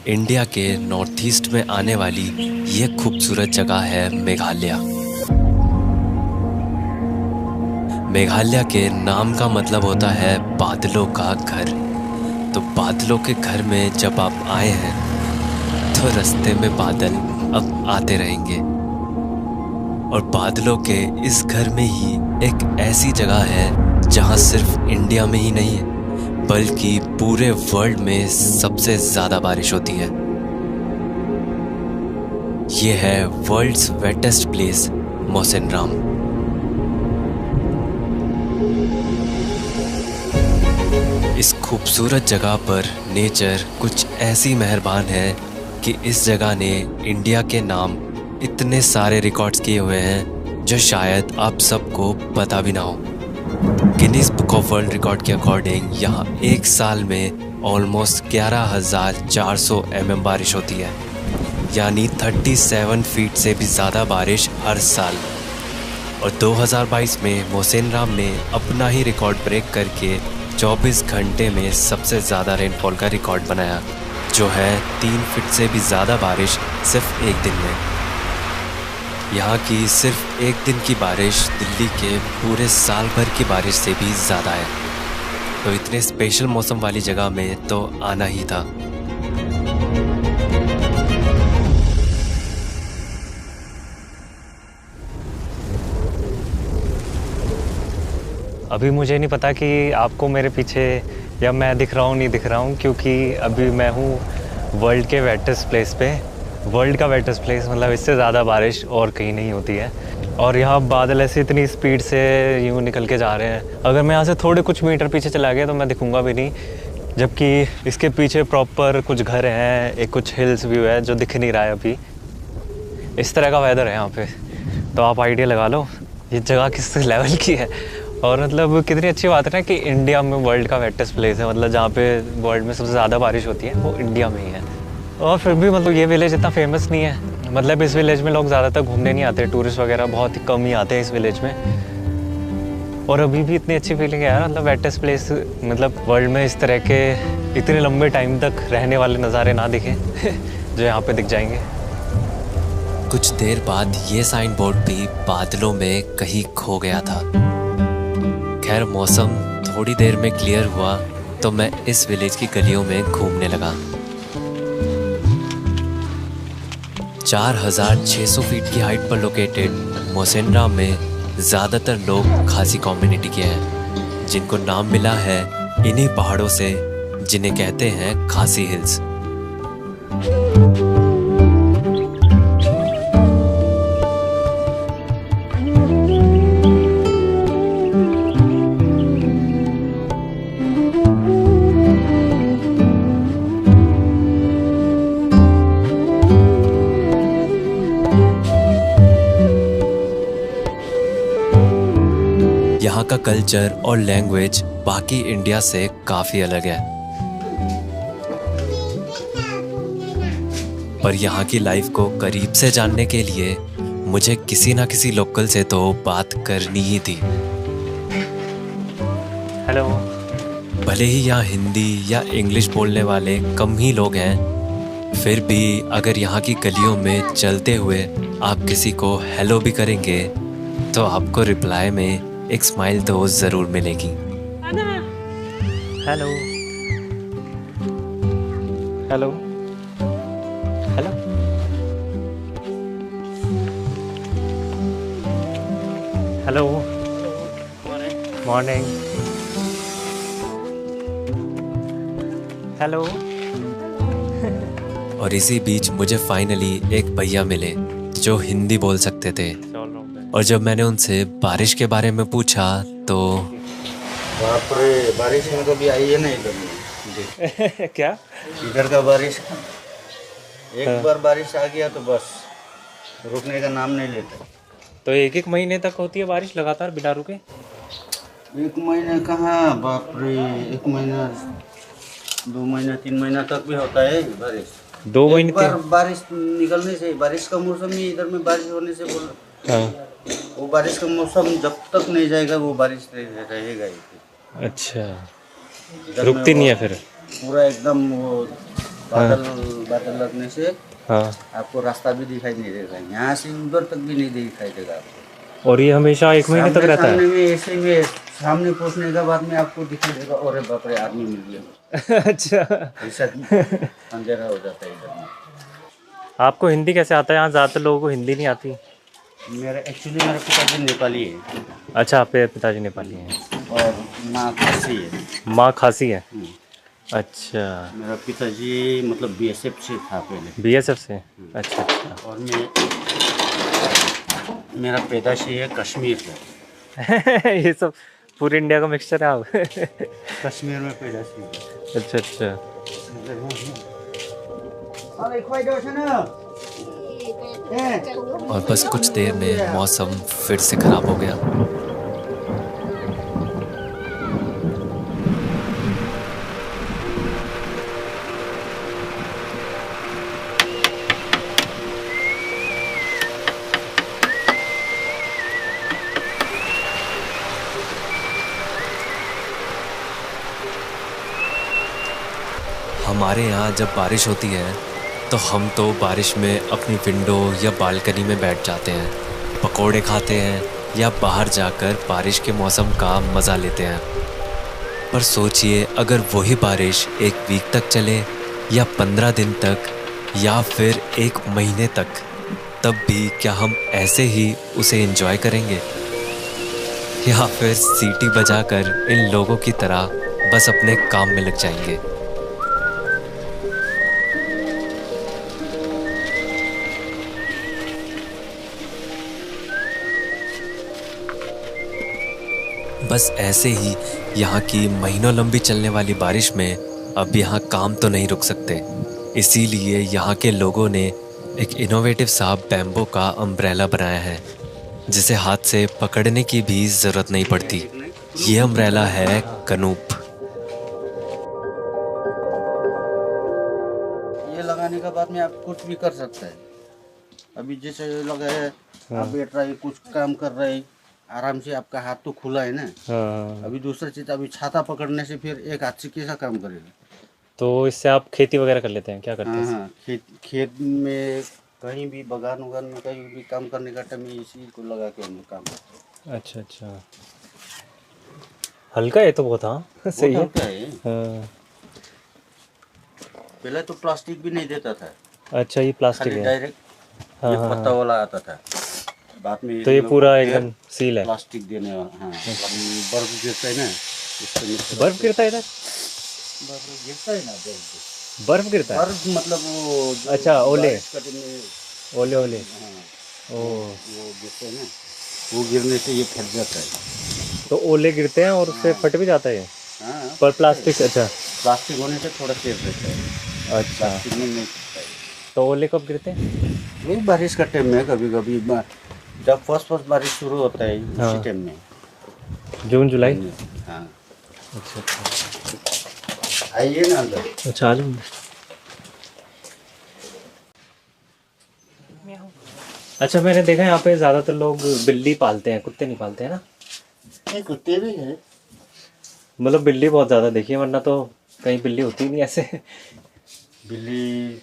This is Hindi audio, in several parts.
इंडिया के नॉर्थ ईस्ट में आने वाली ये खूबसूरत जगह है मेघालय। मेघालय के नाम का मतलब होता है बादलों का घर। तो बादलों के घर में जब आप आए हैं तो रास्ते में बादल अब आते रहेंगे। और बादलों के इस घर में ही एक ऐसी जगह है जहां सिर्फ इंडिया में ही नहीं है बल्कि पूरे वर्ल्ड में सबसे ज्यादा बारिश होती है। ये है वर्ल्ड्स वेटेस्ट प्लेस मौसिनराम। इस खूबसूरत जगह पर नेचर कुछ ऐसी मेहरबान है कि इस जगह ने इंडिया के नाम इतने सारे रिकॉर्ड्स किए हुए हैं जो शायद आप सबको पता भी ना हो। Guinness book of world record के अकॉर्डिंग यहाँ एक साल में ऑलमोस्ट 11,400 mm बारिश होती है, यानी 37 फीट से भी ज़्यादा बारिश हर साल। और 2022 में मौसिनराम ने अपना ही रिकॉर्ड ब्रेक करके 24 घंटे में सबसे ज़्यादा रेनफॉल का रिकॉर्ड बनाया, जो है 3 फीट से भी ज़्यादा बारिश सिर्फ एक दिन में। यहाँ की सिर्फ एक दिन की बारिश दिल्ली के पूरे साल भर की बारिश से भी ज़्यादा है। तो इतने स्पेशल मौसम वाली जगह में तो आना ही था। अभी मुझे नहीं पता कि आपको मेरे पीछे या मैं दिख रहा हूँ नहीं दिख रहा हूँ, क्योंकि अभी मैं हूँ वर्ल्ड के वेटेस्ट प्लेस पे। वर्ल्ड का वेटेस्ट प्लेस मतलब इससे ज़्यादा बारिश और कहीं नहीं होती है। और यहाँ बादल ऐसे इतनी स्पीड से यूँ निकल के जा रहे हैं, अगर मैं यहाँ से थोड़े कुछ मीटर पीछे चला गया तो मैं दिखूँगा भी नहीं। जबकि इसके पीछे प्रॉपर कुछ घर हैं, एक कुछ हिल्स व्यू है जो दिख नहीं रहा है अभी। इस तरह का वेदर है यहाँ पे, तो आप आइडिया लगा लो ये जगह किस लेवल की है। और मतलब कितनी अच्छी बात है ना कि इंडिया में वर्ल्ड का वेटेस्ट प्लेस है, मतलब जहाँ पे वर्ल्ड में सबसे ज़्यादा बारिश होती है वो इंडिया में ही है। और फिर भी मतलब ये विलेज इतना फेमस नहीं है, मतलब इस विलेज में लोग ज़्यादातर घूमने नहीं आते, टूरिस्ट वगैरह बहुत ही कम ही आते हैं इस विलेज में। और अभी भी इतनी अच्छी फीलिंग है यार, मतलब वेटेस्ट प्लेस, मतलब वर्ल्ड में इस तरह के इतने लंबे टाइम तक रहने वाले नज़ारे ना दिखें जो यहाँ पे दिख जाएंगे। कुछ देर बाद ये साइन बोर्ड भी बादलों में कहीं खो गया था। खैर मौसम थोड़ी देर में क्लियर हुआ तो मैं इस विलेज की गलियों में घूमने लगा। 4,600 फीट की हाइट पर लोकेटेड मौसिनराम में ज़्यादातर लोग खासी कम्युनिटी के हैं, जिनको नाम मिला है इन्हीं पहाड़ों से जिन्हें कहते हैं खासी हिल्स। यहाँ का कल्चर और लैंग्वेज बाकी इंडिया से काफ़ी अलग है, पर यहाँ की लाइफ को करीब से जानने के लिए मुझे किसी ना किसी लोकल से तो बात करनी ही थी। हेलो। भले ही यहाँ हिंदी या इंग्लिश बोलने वाले कम ही लोग हैं, फिर भी अगर यहाँ की गलियों में चलते हुए आप किसी को हेलो भी करेंगे तो आपको रिप्लाई में एक स्माइल तो ज़रूर मिलेगी। Hello hello hello hello. Morning. Hello. और इसी बीच मुझे फाइनली एक भैया मिले जो हिंदी बोल सकते थे। और जब मैंने उनसे बारिश के बारे में पूछा तो बाप रे, बारिश में कभी आई है नहीं इधर। क्या इधर का बारिश एक बार बारिश आ गया तो बस रुकने का नाम नहीं लेता। तो एक महीने तक होती है बारिश लगातार बिना रुके? एक महीने कहाँ, बाप रे, 1 महीना 2 महीना 3 महीना तक भी होता है बारिश। 2 महीने एक बार बारिश निकलने से, बारिश का मौसम ही इधर में बारिश होने से बोल, हाँ। वो बारिश का मौसम जब तक नहीं जाएगा वो बारिश रहेगा ही। अच्छा, रुकती नहीं है फिर? पूरा एकदम वो बादल बादल लगने से हाँ। आपको रास्ता भी दिखाई नहीं देगा, यहाँ से उधर तक भी नहीं दिखाई देगा आपको। और ये हमेशा 1 महीने तक रहता सामने है? में ऐसे में सामने पहुंचने के बाद में आपको दिखाई देगा, अरे बाप रे आदमी मिल गया। अच्छा। ऐसा अंधेरा हो जाता है इधर में। आपको हिंदी कैसे आता है? यहाँ ज़्यादातर लोगों को हिंदी नहीं आती। एक्चुअली मेरे पिताजी नेपाली है अच्छा, आपके पिताजी नेपाली हैं और माँ खासी है। माँ खासी है? अच्छा। मेरा पिताजी मतलब बीएसएफ से था पहले। बीएसएफ से? अच्छा अच्छा। और मेरा पैदाशी है कश्मीर से। ये सब पूरे इंडिया का मिक्सचर है आप? कश्मीर में पैदाशी है। अच्छा अच्छा। और बस कुछ देर में मौसम फिर से खराब हो गया। हमारे यहाँ जब बारिश होती है तो हम तो बारिश में अपनी विंडो या बालकनी में बैठ जाते हैं, पकोड़े खाते हैं या बाहर जाकर बारिश के मौसम का मज़ा लेते हैं। पर सोचिए अगर वही बारिश 1 वीक तक चले या 15 दिन तक या फिर 1 महीने तक, तब भी क्या हम ऐसे ही उसे एंजॉय करेंगे या फिर सीटी बजाकर इन लोगों की तरह बस अपने काम में लग जाएंगे? बस ऐसे ही यहाँ की महीनों लंबी चलने वाली बारिश में अब यहाँ काम तो नहीं रुक सकते, इसीलिए यहाँ के लोगों ने एक इनोवेटिव सा बैम्बू का अम्ब्रेला बनाया है जिसे हाथ से पकड़ने की भी ज़रूरत नहीं पड़ती। ये अम्ब्रेला है कनूप। ये लगाने के बाद में आप कुछ भी कर सकते हैं। अभी जैसे लगा है आप बैठ रहे कुछ काम कर रहे, आराम से आपका हाथ तो खुला है ना। हाँ। अभी दूसरा चीज, अभी छाता पकड़ने से फिर एक हाथ से कैसा काम करेगा? तो इससे आप खेती वगैरह कर लेते हैं? क्या करते हैं? हाँ, खेत में कहीं भी बगान उगान में कहीं भी काम करने का टाइम इसी को लगा के हम लोग काम करते हैं। अच्छा अच्छा। हल्का है तो बहुत। हाँ सही है। हल्का है। हाँ। पहले तो प्लास्टिक भी नहीं देता था, अच्छा, ये प्लास्टिक है? डायरेक्ट हाँ, ये हाँ, पत्ता वाला आता था। बाद में तो ये पूरा एकदम सील है? प्लास्टिक देने वाला। हाँ, बर्फ गिरता है ना, बर्फ गिरता है इधर? बर्फ गिरता है ना, बर्फ गिरता है? बर्फ मतलब वो अच्छा, ओले ओले। ओले। हाँ, ओ, वो गिरते हैं ना, वो गिरने से ये फट जाता है। तो ओले गिरते हैं और उससे फट भी जाता है? हाँ, पर प्लास्टिक? अच्छा, प्लास्टिक होने से थोड़ा सेफ रहता है। अच्छा। प्लास्टिक में नहीं फटता है। तो ओले कब गिरते हैं? यही बारिश का टाइम में, कभी कभी जब फर्स्ट बारिश शुरू होता है हाँ। उसी टाइम में। जून जुलाई? हाँ। अच्छा अच्छा। आइए ना अंदर। अच्छा, आ जाऊँ। अच्छा, मैंने देखा है यहाँ पे ज़्यादातर लोग बिल्ली पालते हैं, कुत्ते नहीं पालते हैं ना? नहीं, कुत्ते भी हैं। मतलब बिल्ली बहुत ज़्यादा देखी है, वरना तो कहीं बिल्ली होती ही नहीं ऐसे। बिल्ली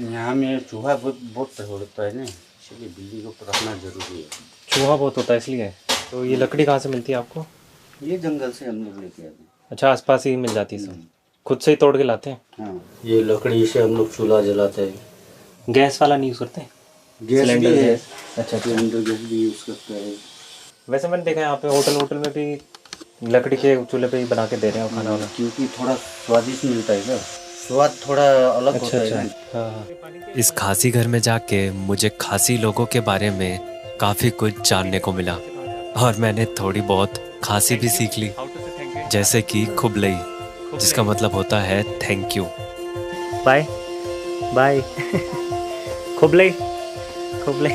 यहाँ में चूहा बहुत होता है ना, इसलिए बिल्ली को रखना जरूरी है। चूहा बहुत होता है इसलिए? तो ये लकड़ी कहाँ से मिलती है आपको? ये जंगल से हम लोग लेके आते हैं। अच्छा, आसपास ही मिल जाती है सब? खुद से ही तोड़ के लाते हैं? हाँ, ये लकड़ी से हम लोग चूल्हा जलाते हैं। गैस वाला नहीं यूज़ करते हैं? गैस भी है। गैस? अच्छा, सिलेंडर गैस भी यूज़ करते हैं। वैसे मैंने देखा है यहाँ पे होटल में भी लकड़ी के चूल्हे पे ही बना के दे रहे हैं खाना वाना। क्योंकि थोड़ा स्वादिष्ट मिलता है ना, स्वाद थोड़ा अलग अच्छा होता अच्छा। है ना। हाँ। इस खासी घर में जाके मुझे खासी लोगों के बारे में काफ़ी कुछ जानने को मिला और मैंने थोड़ी बहुत खासी भी सीख ली, जैसे कि खुबलई, जिसका मतलब होता है थैंक यू। Bye bye. खुबलई खुबलई।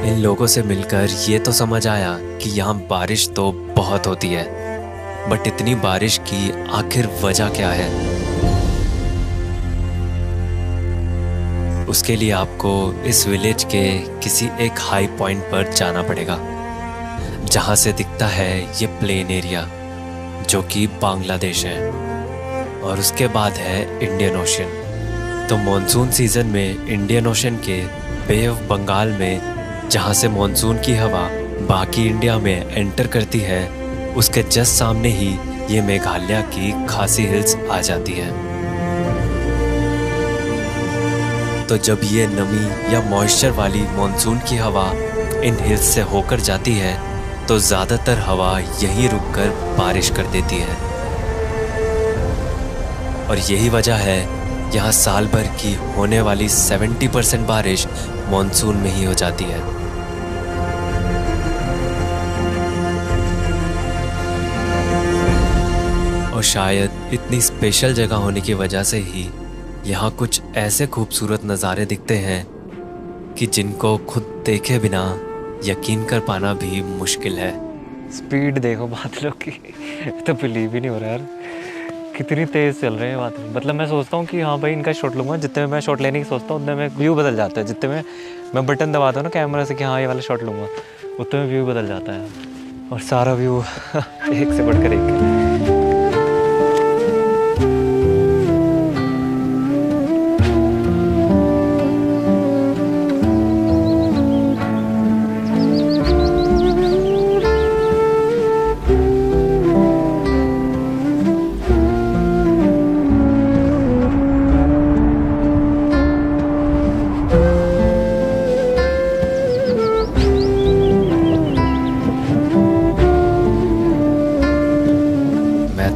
इन लोगों से मिलकर ये तो समझ आया कि यहाँ बारिश तो बहुत होती है, बट इतनी बारिश की आखिर वजह क्या है? उसके लिए आपको इस विलेज के किसी एक हाई पॉइंट पर जाना पड़ेगा, जहाँ से दिखता है ये प्लेन एरिया जो कि बांग्लादेश है, और उसके बाद है इंडियन ओशन। तो मॉनसून सीजन में इंडियन ओशन के बे ऑफ बंगाल में जहाँ से मॉनसून की हवा बाकी इंडिया में एंटर करती है, उसके जस्ट सामने ही ये मेघालय की खासी हिल्स आ जाती है। तो जब ये नमी या मॉइस्चर वाली मॉनसून की हवा इन हिल्स से होकर जाती है तो ज़्यादातर हवा यहीं रुककर बारिश कर देती है, और यही वजह है यहाँ साल भर की होने वाली 70% बारिश मॉनसून में ही हो जाती है। और शायद इतनी स्पेशल जगह होने की वजह से ही यहाँ कुछ ऐसे खूबसूरत नज़ारे दिखते हैं कि जिनको खुद देखे बिना यकीन कर पाना भी मुश्किल है। स्पीड देखो बादलों की, तो बिलीव ही नहीं हो रहा यार, कितनी तेज़ चल रहे हैं बादल। मतलब मैं सोचता हूँ कि हाँ भाई इनका शॉट लूँगा, जितने में मैं शॉट लेने की सोचता हूँ उतने में व्यू बदल जाता है। जितने में मैं बटन दबाता हूँ ना कैमरा से कि हाँ ये वाला शॉट लूँगा, उतने में व्यू बदल जाता है, और सारा व्यू एक से बढ़कर एक है।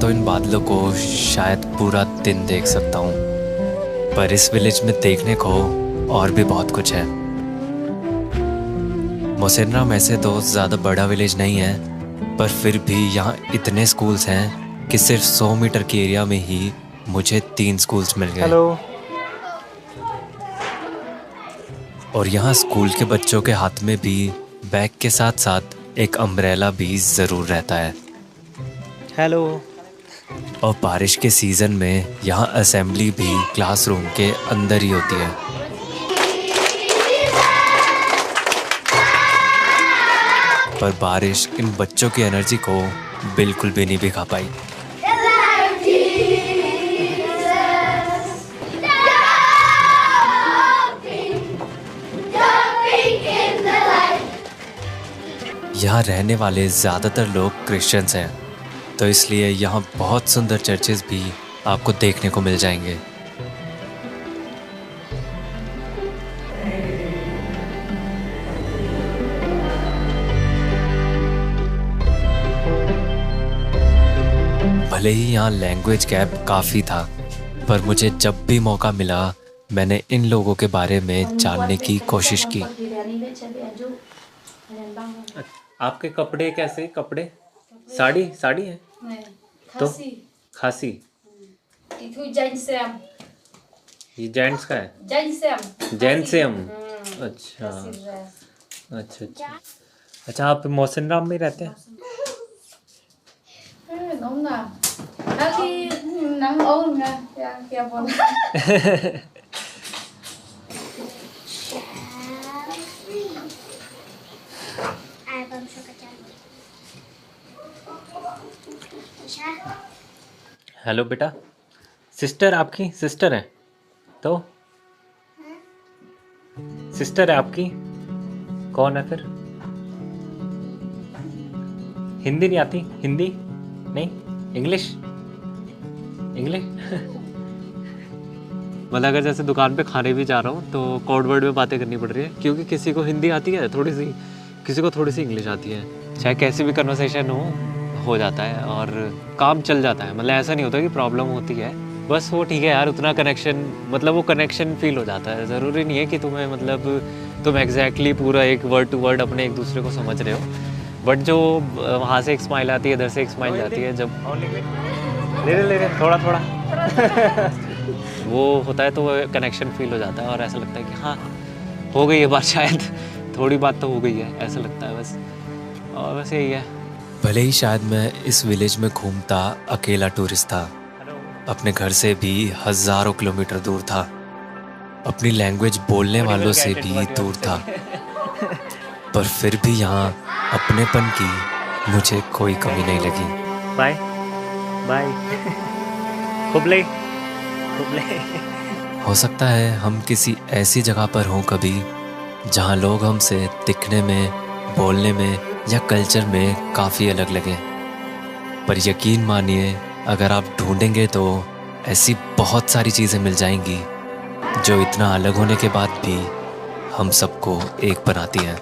तो इन बादलों को शायद पूरा दिन देख सकता हूँ, पर इस विलेज में देखने को और भी बहुत कुछ है। मोसेनराम ऐसे तो ज़्यादा बड़ा विलेज नहीं है, पर फिर भी यहाँ इतने स्कूल्स हैं कि सिर्फ 100 मीटर के एरिया में ही मुझे 3 स्कूल्स मिल गए। हेलो। और यहाँ स्कूल के बच्चों के हाथ में भी बैग के साथ साथ एक अम्ब्रेला भी ज़रूर रहता है। हेलो। और बारिश के सीज़न में यहाँ असेंबली भी क्लासरूम के अंदर ही होती है। पर बारिश इन बच्चों की एनर्जी को बिल्कुल भी नहीं भिगा पाई। यहाँ रहने वाले ज़्यादातर लोग क्रिश्चियंस हैं, तो इसलिए यहाँ बहुत सुंदर चर्चेस भी आपको देखने को मिल जाएंगे। भले ही यहाँ लैंग्वेज गैप काफ़ी था, पर मुझे जब भी मौका मिला मैंने इन लोगों के बारे में जानने की कोशिश की। आपके कपड़े कैसे? कपड़े साड़ी साड़ी है तो खासी। ये जेंट्स का है? जेंट्सम। अच्छा अच्छा अच्छा अच्छा। आप मोसनराम में रहते हैं? हेलो बेटा, सिस्टर आपकी सिस्टर है तो? सिस्टर है आपकी? कौन है फिर? हिंदी नहीं आती? हिंदी नहीं? इंग्लिश? इंग्लिश? मतलब अगर जैसे दुकान पे खाने भी जा रहा हूँ तो कोड वर्ड में बातें करनी पड़ रही है, क्योंकि किसी को हिंदी आती है थोड़ी सी, किसी को थोड़ी सी इंग्लिश आती है। चाहे कैसी भी कन्वर्सेशन हो जाता है और काम चल जाता है। मतलब ऐसा नहीं होता कि प्रॉब्लम होती है, बस वो ठीक है यार, उतना कनेक्शन, मतलब वो कनेक्शन फील हो जाता है। ज़रूरी नहीं है कि तुम्हें मतलब तुम एग्जैक्टली पूरा एक वर्ड टू वर्ड अपने एक दूसरे को समझ रहे हो, बट जो वहाँ से एक स्माइल आती है, इधर से एक स्माइल जाती है, जब ले थोड़ा थोड़ा वो होता है तो वो कनेक्शन फील हो जाता है और ऐसा लगता है कि हाँ हो गई ये बात, शायद थोड़ी बात तो हो गई है, ऐसा लगता है बस। और बस यही है। भले ही शायद मैं इस विलेज में घूमता अकेला टूरिस्ट था, अपने घर से भी हज़ारों किलोमीटर दूर था, अपनी लैंग्वेज बोलने वालों से भी दूर था, पर फिर भी यहाँ अपनेपन की मुझे कोई कमी नहीं लगी। Bye bye Hubli Hubli. हो सकता है हम किसी ऐसी जगह पर हों कभी जहाँ लोग हमसे दिखने में, बोलने में या कल्चर में काफ़ी अलग लगें, पर यकीन मानिए अगर आप ढूंढेंगे तो ऐसी बहुत सारी चीज़ें मिल जाएंगी जो इतना अलग होने के बाद भी हम सबको एक बनाती हैं।